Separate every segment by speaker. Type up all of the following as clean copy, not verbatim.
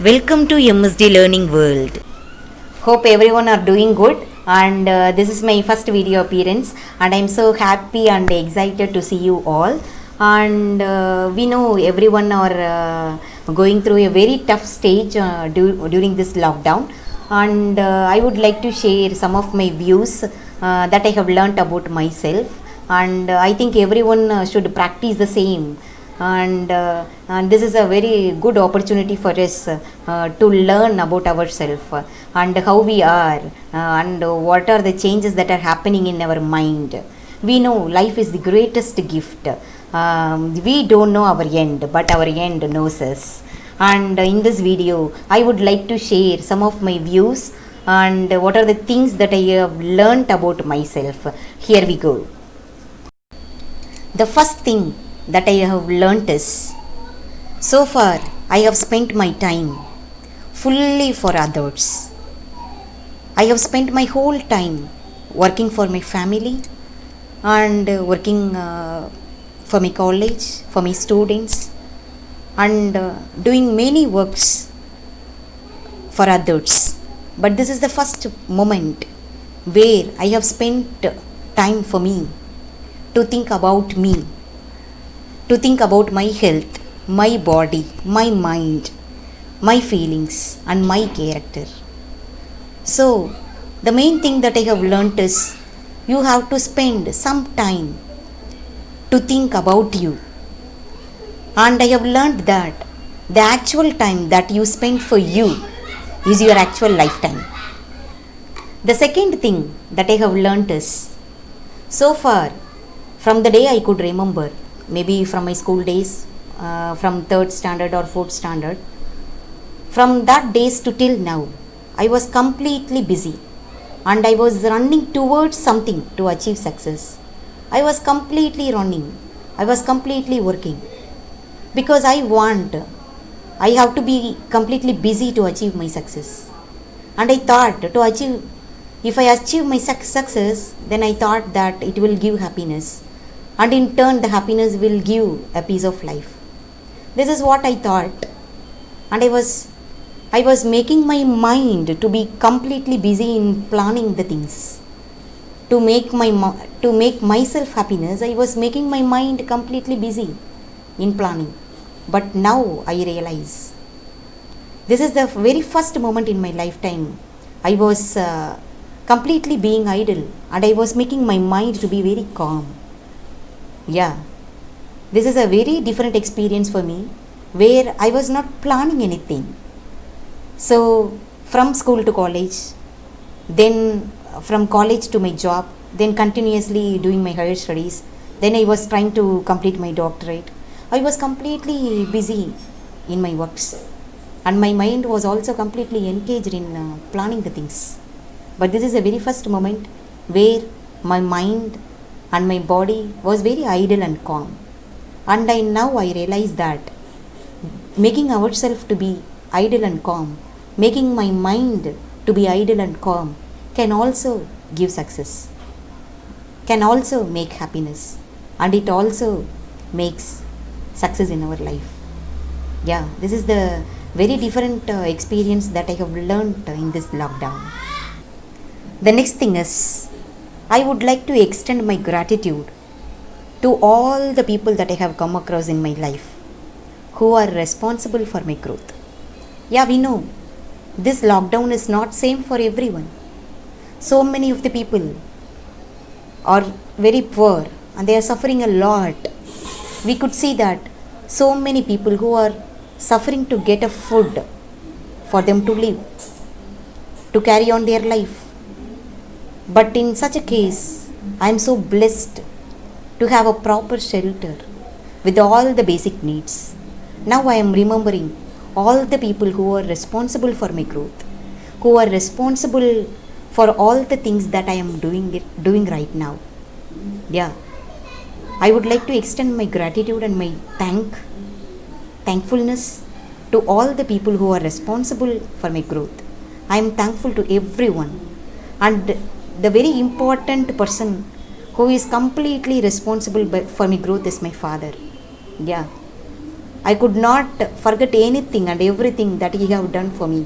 Speaker 1: Welcome to MSD Learning World. Hope everyone are doing good, and this is my first video appearance, and I'm so happy and excited to see you all. And we know everyone are going through a very tough stage during this lockdown, and I would like to share some of my views that I have learnt about myself, and I think everyone should practice the same. And this is a very good opportunity for us to learn about ourselves and how we are and what are the changes that are happening in our mind. We know life is the greatest gift. We don't know our end, but our end knows us. And in this video I would like to share some of my views and what are the things that I have learnt about myself. Here we go. The first thing that I have learnt is, so far I have spent my time fully for others. I have spent my whole time working for my family and working for my college, for my students, and doing many works for others. But this is the first moment where I have spent time for me, to think about me, to think about my health, my body, my mind, my feelings, and my character. So, the main thing that I have learnt is you have to spend some time to think about you. And I have learnt that the actual time that you spend for you is your actual lifetime. The second thing that I have learnt is, so far, from the day I could remember, maybe from my school days, from 3rd standard or 4th standard, from that days to till now, I was completely busy and I was running towards something to achieve success. I was completely running, I was completely working because I have to be completely busy to achieve my success. And I thought if I achieve my success, then I thought that it will give happiness. And in turn, the happiness will give a piece of life. This is what I thought. And I was making my mind to be completely busy in planning the things. To make myself happiness, I was making my mind completely busy in planning. But now I realize, this is the very first moment in my lifetime I was completely being idle, and I was making my mind to be very calm. Yeah, this is a very different experience for me, where I was not planning anything. So from school to college, then from college to my job, then continuously doing my higher studies, then I was trying to complete my doctorate. I was completely busy in my works, and my mind was also completely engaged in planning the things. But this is the very first moment where my mind and my body was very idle and calm. And now I realize that making ourselves to be idle and calm, making my mind to be idle and calm, can also give success, can also make happiness, and it also makes success in our life. Yeah, this is the very different experience that I have learned in this lockdown. The next thing is, I would like to extend my gratitude to all the people that I have come across in my life who are responsible for my growth. Yeah, we know this lockdown is not same for everyone. So many of the people are very poor and they are suffering a lot. We could see that so many people who are suffering to get a food for them to live, to carry on their life. But in such a case, I am so blessed to have a proper shelter with all the basic needs. Now I am remembering all the people who are responsible for my growth, who are responsible for all the things that I am doing right now. Yeah, I would like to extend my gratitude and my thankfulness to all the people who are responsible for my growth. I am thankful to everyone, and the very important person who is completely responsible for my growth is my father. Yeah, I could not forget anything and everything that He have done for me.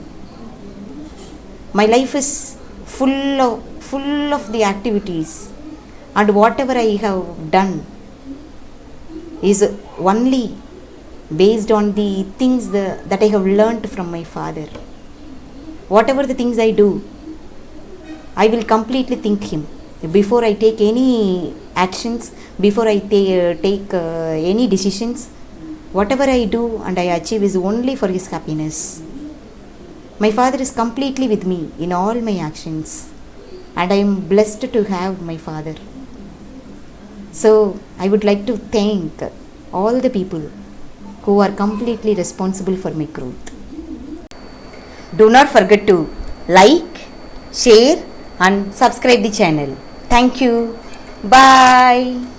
Speaker 1: My life is full of the activities, and whatever I have done is only based on the things that I have learnt from my Father. Whatever the things I do, I will completely think Him. Before I take any actions, before I take any decisions, whatever I do and I achieve is only for His happiness. My Father is completely with me in all my actions, and I am blessed to have my Father. So I would like to thank all the people who are completely responsible for my growth. Do not forget to like, share and subscribe the channel. Thank you. Bye.